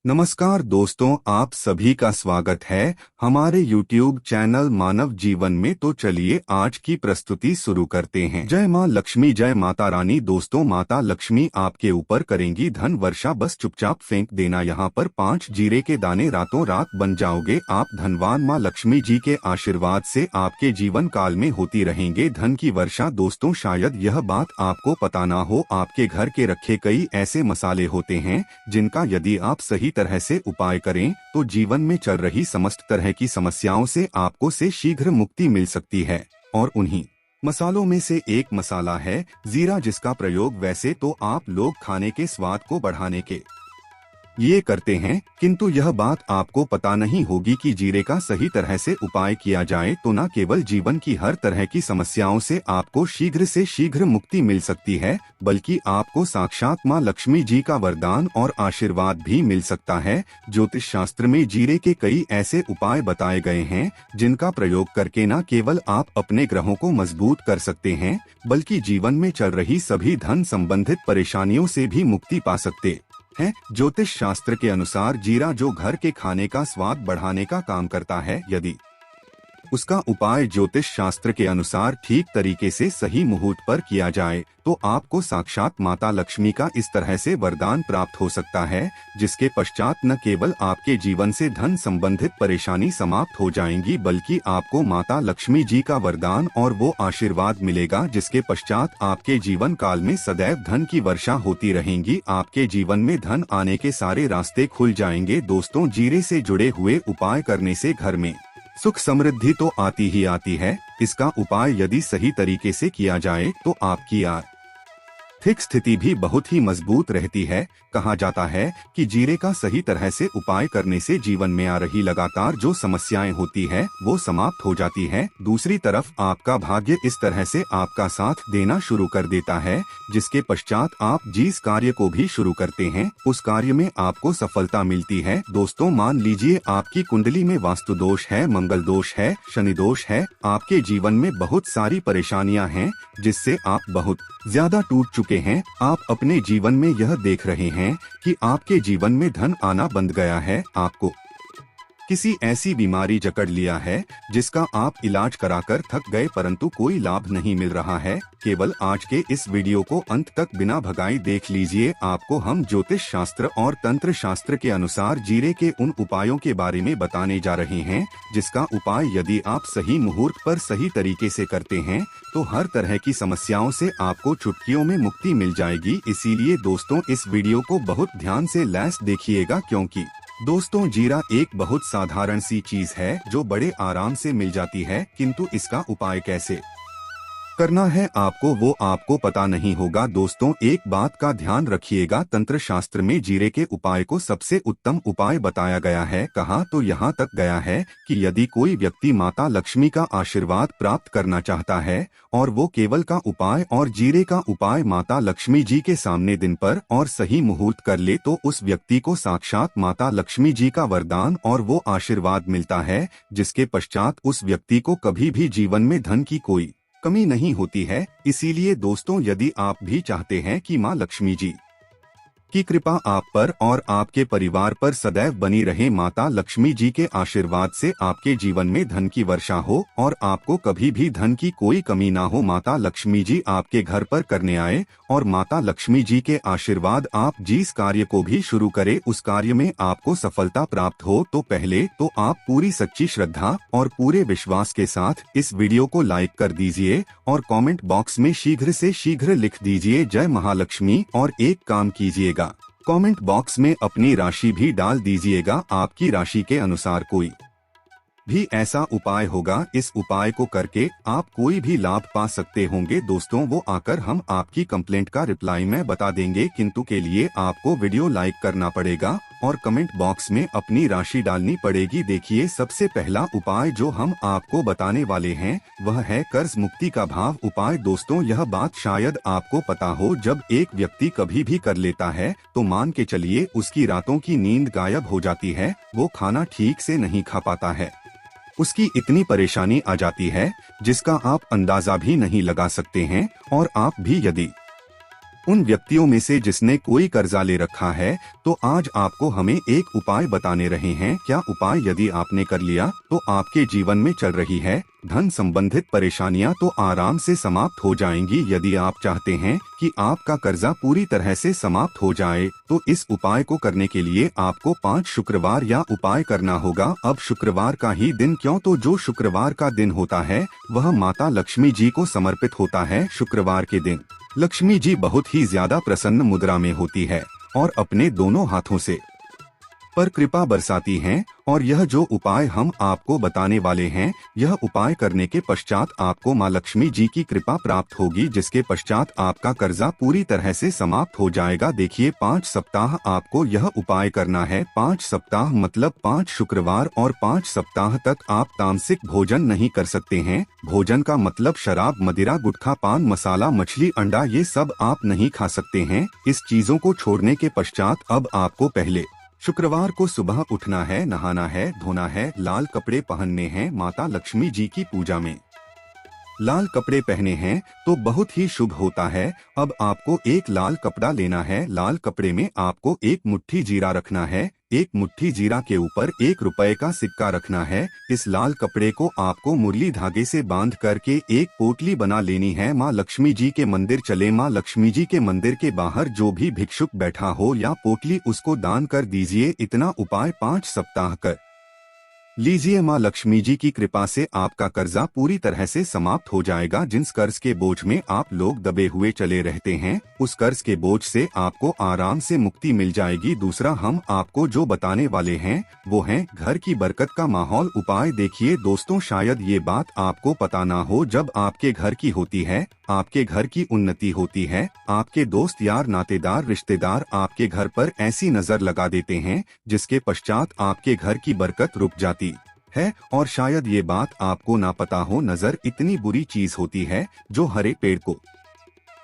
नमस्कार दोस्तों, आप सभी का स्वागत है हमारे YouTube चैनल मानव जीवन में। तो चलिए आज की प्रस्तुति शुरू करते हैं। जय माँ लक्ष्मी, जय माता रानी। दोस्तों, माता लक्ष्मी आपके ऊपर करेंगी धन वर्षा, बस चुपचाप फेंक देना यहाँ पर 5 जीरे के दाने, रातों रात बन जाओगे आप धनवान। माँ लक्ष्मी जी के आशीर्वाद से आपके जीवन काल में होती रहेंगे धन की वर्षा। दोस्तों, शायद यह बात आपको पता ना हो, आपके घर के रखे कई ऐसे मसाले होते हैं जिनका यदि आप सही तरह से उपाय करें तो जीवन में चल रही समस्त तरह की समस्याओं से आपको से शीघ्र मुक्ति मिल सकती है। और उन्हीं मसालों में से एक मसाला है जीरा, जिसका प्रयोग वैसे तो आप लोग खाने के स्वाद को बढ़ाने के ये करते हैं, किंतु यह बात आपको पता नहीं होगी कि जीरे का सही तरह से उपाय किया जाए तो न केवल जीवन की हर तरह की समस्याओं से आपको शीघ्र से शीघ्र मुक्ति मिल सकती है, बल्कि आपको साक्षात माँ लक्ष्मी जी का वरदान और आशीर्वाद भी मिल सकता है। ज्योतिष शास्त्र में जीरे के कई ऐसे उपाय बताए गए हैं जिनका प्रयोग करके न केवल आप अपने ग्रहों को मजबूत कर सकते हैं, बल्कि जीवन में चल रही सभी धन संबंधित परेशानियों से भी मुक्ति पा सकते है। ज्योतिष शास्त्र के अनुसार जीरा जो घर के खाने का स्वाद बढ़ाने का काम करता है, यदि उसका उपाय ज्योतिष शास्त्र के अनुसार ठीक तरीके से सही मुहूर्त पर किया जाए तो आपको साक्षात माता लक्ष्मी का इस तरह से वरदान प्राप्त हो सकता है, जिसके पश्चात न केवल आपके जीवन से धन संबंधित परेशानी समाप्त हो जाएंगी, बल्कि आपको माता लक्ष्मी जी का वरदान और वो आशीर्वाद मिलेगा जिसके पश्चात आपके जीवन काल में सदैव धन की वर्षा होती रहेंगी। आपके जीवन में धन आने के सारे रास्ते खुल जाएंगे। दोस्तों, जीरे से जुड़े हुए उपाय करने से घर में सुख समृद्धि तो आती ही आती है। इसका उपाय यदि सही तरीके से किया जाए तो आपकी आर्थिक स्थिति भी बहुत ही मजबूत रहती है। कहा जाता है कि जीरे का सही तरह से उपाय करने से जीवन में आ रही लगातार जो समस्याएं होती है वो समाप्त हो जाती है। दूसरी तरफ आपका भाग्य इस तरह से आपका साथ देना शुरू कर देता है, जिसके पश्चात आप जिस कार्य को भी शुरू करते हैं उस कार्य में आपको सफलता मिलती है। दोस्तों, मान लीजिए आपकी कुंडली में वास्तु दोष है, मंगल दोष है, शनि दोष है, आपके जीवन में बहुत सारी परेशानियां हैं जिससे आप बहुत ज्यादा टूट चुके हैं। आप अपने जीवन में यह देख रहे हैं कि आपके जीवन में धन आना बंद गया है, आपको किसी ऐसी बीमारी जकड़ लिया है जिसका आप इलाज कराकर थक गए परंतु कोई लाभ नहीं मिल रहा है। केवल आज के इस वीडियो को अंत तक बिना भगाए देख लीजिए। आपको हम ज्योतिष शास्त्र और तंत्र शास्त्र के अनुसार जीरे के उन उपायों के बारे में बताने जा रहे हैं जिसका उपाय यदि आप सही मुहूर्त पर सही तरीके से करते हैं तो हर तरह की समस्याओं से आपको चुटकियों में मुक्ति मिल जाएगी। इसीलिए दोस्तों, इस वीडियो को बहुत ध्यान से लैस देखिएगा, क्योंकि दोस्तों, जीरा एक बहुत साधारण सी चीज है जो बड़े आराम से मिल जाती है, किंतु इसका उपाय कैसे करना है आपको पता नहीं होगा। दोस्तों, एक बात का ध्यान रखिएगा, तंत्र शास्त्र में जीरे के उपाय को सबसे उत्तम उपाय बताया गया है। कहा तो यहाँ तक गया है कि यदि कोई व्यक्ति माता लक्ष्मी का आशीर्वाद प्राप्त करना चाहता है और वो केवल का उपाय और जीरे का उपाय माता लक्ष्मी जी के सामने दिन पर और सही मुहूर्त कर ले तो उस व्यक्ति को साक्षात माता लक्ष्मी जी का वरदान और वो आशीर्वाद मिलता है, जिसके पश्चात उस व्यक्ति को कभी भी जीवन में धन की कोई कमी नहीं होती है। इसीलिए दोस्तों, यदि आप भी चाहते हैं कि माँ लक्ष्मी जी की कृपा आप पर और आपके परिवार पर सदैव बनी रहे, माता लक्ष्मी जी के आशीर्वाद से आपके जीवन में धन की वर्षा हो और आपको कभी भी धन की कोई कमी ना हो, माता लक्ष्मी जी आपके घर पर करने आए और माता लक्ष्मी जी के आशीर्वाद आप जिस कार्य को भी शुरू करें उस कार्य में आपको सफलता प्राप्त हो, तो पहले तो आप पूरी सच्ची श्रद्धा और पूरे विश्वास के साथ इस वीडियो को लाइक कर दीजिए और कमेंट बॉक्स में शीघ्र से शीघ्र लिख दीजिए जय महालक्ष्मी। और एक काम कीजिएगा, कमेंट बॉक्स में अपनी राशि भी डाल दीजिएगा। आपकी राशि के अनुसार कोई भी ऐसा उपाय होगा, इस उपाय को करके आप कोई भी लाभ पा सकते होंगे। दोस्तों, वो आकर हम आपकी कंप्लेंट का रिप्लाई में बता देंगे, किंतु के लिए आपको वीडियो लाइक करना पड़ेगा और कमेंट बॉक्स में अपनी राशि डालनी पड़ेगी। देखिए, सबसे पहला उपाय जो हम आपको बताने वाले हैं वह है कर्ज मुक्ति का भाव उपाय। दोस्तों, यह बात शायद आपको पता हो, जब एक व्यक्ति कभी भी कर लेता है तो मान के चलिए उसकी रातों की नींद गायब हो जाती है, वो खाना ठीक से नहीं खा पाता है, उसकी इतनी परेशानी आ जाती है जिसका आप अंदाजा भी नहीं लगा सकते हैं। और आप भी यदि उन व्यक्तियों में से जिसने कोई कर्जा ले रखा है, तो आज आपको हमें एक उपाय बताने रहे हैं। क्या उपाय यदि आपने कर लिया तो आपके जीवन में चल रही है धन संबंधित परेशानियां तो आराम से समाप्त हो जाएंगी। यदि आप चाहते हैं कि आपका कर्जा पूरी तरह से समाप्त हो जाए तो इस उपाय को करने के लिए आपको 5 शुक्रवार या उपाय करना होगा। अब शुक्रवार का ही दिन क्यों, तो जो शुक्रवार का दिन होता है वह माता लक्ष्मी जी को समर्पित होता है। शुक्रवार के दिन लक्ष्मी जी बहुत ही ज्यादा प्रसन्न मुद्रा में होती है और अपने दोनों हाथों से पर कृपा बरसाती हैं। और यह जो उपाय हम आपको बताने वाले हैं, यह उपाय करने के पश्चात आपको माँ लक्ष्मी जी की कृपा प्राप्त होगी, जिसके पश्चात आपका कर्जा पूरी तरह से समाप्त हो जाएगा। देखिए 5 सप्ताह आपको यह उपाय करना है। 5 सप्ताह मतलब 5 शुक्रवार और 5 सप्ताह तक आप तामसिक भोजन नहीं कर सकते हैं। भोजन का मतलब शराब, मदिरा, गुटखा, पान मसाला, मछली, अंडा, ये सब आप नहीं खा सकते हैं। इस चीजों को छोड़ने के पश्चात अब आपको पहले शुक्रवार को सुबह उठना है, नहाना है, धोना है, लाल कपड़े पहनने हैं। माता लक्ष्मी जी की पूजा में लाल कपड़े पहने हैं तो बहुत ही शुभ होता है। अब आपको एक लाल कपड़ा लेना है। लाल कपड़े में आपको एक मुट्ठी जीरा रखना है। एक मुट्ठी जीरा के ऊपर 1 रुपए का सिक्का रखना है। इस लाल कपड़े को आपको मुरली धागे से बांध करके एक पोटली बना लेनी है। माँ लक्ष्मी जी के मंदिर चले। माँ लक्ष्मी जी के मंदिर के बाहर जो भी भिक्षुक बैठा हो या पोटली, उसको दान कर दीजिए। इतना उपाय 5 सप्ताह कर लीजिए। माँ लक्ष्मी जी की कृपा से आपका कर्जा पूरी तरह से समाप्त हो जाएगा। जिस कर्ज के बोझ में आप लोग दबे हुए चले रहते हैं, उस कर्ज के बोझ से आपको आराम से मुक्ति मिल जाएगी। दूसरा हम आपको जो बताने वाले हैं वो है घर की बरकत का माहौल उपाय। देखिए दोस्तों, शायद ये बात आपको पता ना हो, जब आपके घर की होती है, आपके घर की उन्नति होती है, आपके दोस्त यार नातेदार रिश्तेदार आपके घर पर ऐसी नजर लगा देते हैं जिसके पश्चात आपके घर की बरकत रुक जाती है। और शायद ये बात आपको ना पता हो, नजर इतनी बुरी चीज होती है जो हरे पेड़ को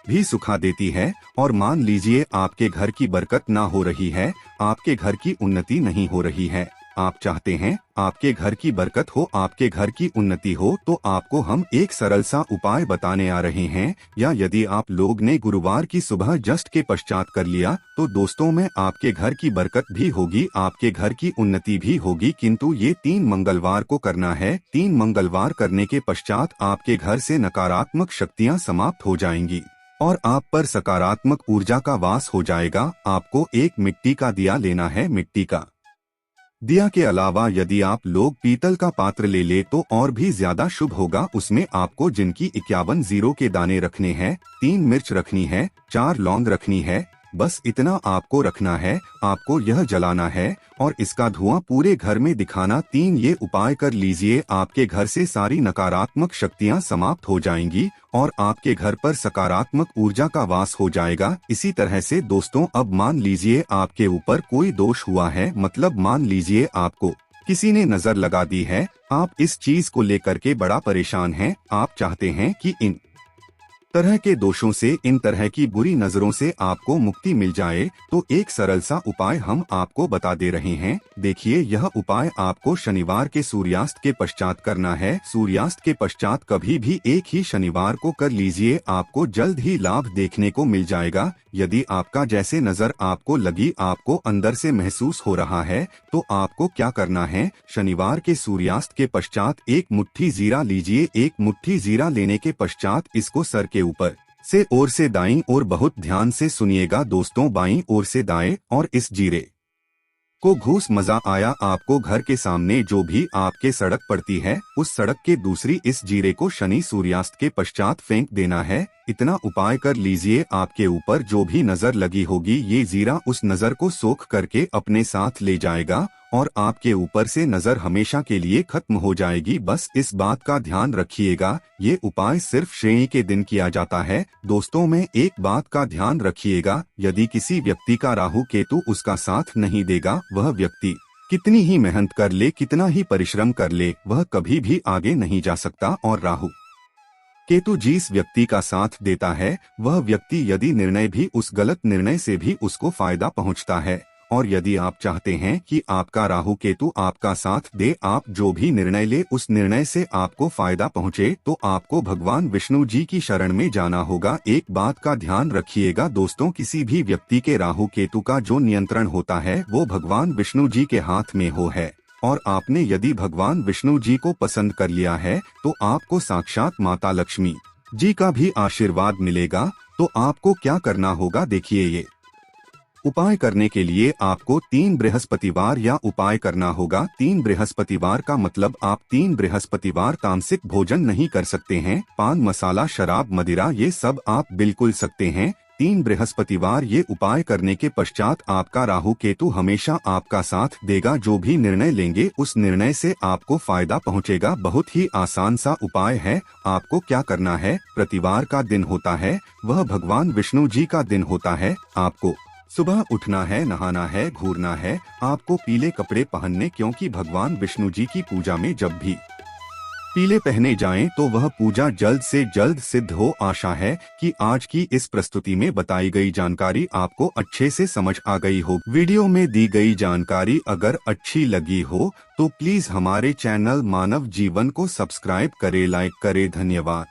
भी सुखा देती है। और मान लीजिए आपके घर की बरकत ना हो रही है, आपके घर की उन्नति नहीं हो रही है, आप चाहते हैं आपके घर की बरकत हो, आपके घर की उन्नति हो, तो आपको हम एक सरल सा उपाय बताने आ रहे हैं। या यदि आप लोग ने गुरुवार की सुबह जस्ट के पश्चात कर लिया तो दोस्तों में आपके घर की बरकत भी होगी, आपके घर की उन्नति भी होगी। किंतु ये 3 मंगलवार को करना है। 3 मंगलवार करने के पश्चात आपके घर से नकारात्मक शक्तियाँ समाप्त हो जाएंगी और आप पर सकारात्मक ऊर्जा का वास हो जाएगा। आपको एक मिट्टी का दिया लेना है। मिट्टी का दिया के अलावा यदि आप लोग पीतल का पात्र ले तो और भी ज्यादा शुभ होगा। उसमें आपको जिनकी 51 जीरो के दाने रखने हैं, 3 मिर्च रखनी है, 4 लौंग रखनी है, बस इतना आपको रखना है। आपको यह जलाना है और इसका धुआं पूरे घर में दिखाना। 3 ये उपाय कर लीजिए, आपके घर से सारी नकारात्मक शक्तियां समाप्त हो जाएंगी और आपके घर पर सकारात्मक ऊर्जा का वास हो जाएगा। इसी तरह से दोस्तों, अब मान लीजिए आपके ऊपर कोई दोष हुआ है, मतलब मान लीजिए आपको किसी ने नजर लगा दी है, आप इस चीज को लेकर के बड़ा परेशान हैं, आप चाहते हैं कि इन तरह के दोषों से, इन तरह की बुरी नजरों से आपको मुक्ति मिल जाए, तो एक सरल सा उपाय हम आपको बता दे रहे हैं। देखिए, यह उपाय आपको शनिवार के सूर्यास्त के पश्चात करना है। सूर्यास्त के पश्चात कभी भी एक ही शनिवार को कर लीजिए, आपको जल्द ही लाभ देखने को मिल जाएगा। यदि आपका जैसे नजर आपको लगी, आपको अंदर से महसूस हो रहा है, तो आपको क्या करना है, शनिवार के सूर्यास्त के पश्चात एक मुट्ठी जीरा लीजिए। एक मुट्ठी जीरा लेने के पश्चात इसको सर के ऊपर से ओर से दाईं ओर, बहुत ध्यान से सुनिएगा दोस्तों, बाईं ओर से दाएं, और इस जीरे को घूस। मजा आया आपको? घर के सामने जो भी आपके सड़क पड़ती है, उस सड़क के दूसरी इस जीरे को शनि सूर्यास्त के पश्चात फेंक देना है। इतना उपाय कर लीजिए, आपके ऊपर जो भी नजर लगी होगी, ये जीरा उस नजर को सोख करके अपने साथ ले जाएगा और आपके ऊपर से नजर हमेशा के लिए खत्म हो जाएगी। बस इस बात का ध्यान रखिएगा, ये उपाय सिर्फ श्रेणी के दिन किया जाता है। दोस्तों में एक बात का ध्यान रखिएगा, यदि किसी व्यक्ति का राहु केतु उसका साथ नहीं देगा, वह व्यक्ति कितनी ही मेहनत कर ले, कितना ही परिश्रम कर ले, वह कभी भी आगे नहीं जा सकता। और राहु केतु जिस व्यक्ति का साथ देता है, वह व्यक्ति यदि निर्णय भी, उस गलत निर्णय से भी उसको फायदा पहुंचता है और यदि आप चाहते हैं कि आपका राहु केतु आपका साथ दे, आप जो भी निर्णय ले उस निर्णय से आपको फायदा पहुंचे, तो आपको भगवान विष्णु जी की शरण में जाना होगा। एक बात का ध्यान रखिएगा दोस्तों, किसी भी व्यक्ति के राहु केतु का जो नियंत्रण होता है वो भगवान विष्णु जी के हाथ में हो है। और आपने यदि भगवान विष्णु जी को पसंद कर लिया है तो आपको साक्षात माता लक्ष्मी जी का भी आशीर्वाद मिलेगा। तो आपको क्या करना होगा, देखिए ये उपाय करने के लिए आपको 3 बृहस्पतिवार या उपाय करना होगा। 3 बृहस्पतिवार का मतलब आप 3 बृहस्पतिवार तामसिक भोजन नहीं कर सकते हैं। पान, मसाला, शराब, मदिरा ये सब आप बिल्कुल सकते हैं। 3 बृहस्पतिवार ये उपाय करने के पश्चात आपका राहु केतु हमेशा आपका साथ देगा। जो भी निर्णय लेंगे उस निर्णय से आपको फायदा पहुंचेगा। बहुत ही आसान सा उपाय है। आपको क्या करना है, प्रतिवार का दिन होता है, वह भगवान विष्णु जी का दिन होता है। आपको सुबह उठना है, नहाना है, घूरना है, आपको पीले कपड़े पहनने, क्योंकि भगवान विष्णु जी की पूजा में जब भी पीले पहने जाएं तो वह पूजा जल्द से जल्द सिद्ध हो। आशा है कि आज की इस प्रस्तुति में बताई गई जानकारी आपको अच्छे से समझ आ गई हो। वीडियो में दी गई जानकारी अगर अच्छी लगी हो तो प्लीज हमारे चैनल मानव जीवन को सब्सक्राइब करें, लाइक करें। धन्यवाद।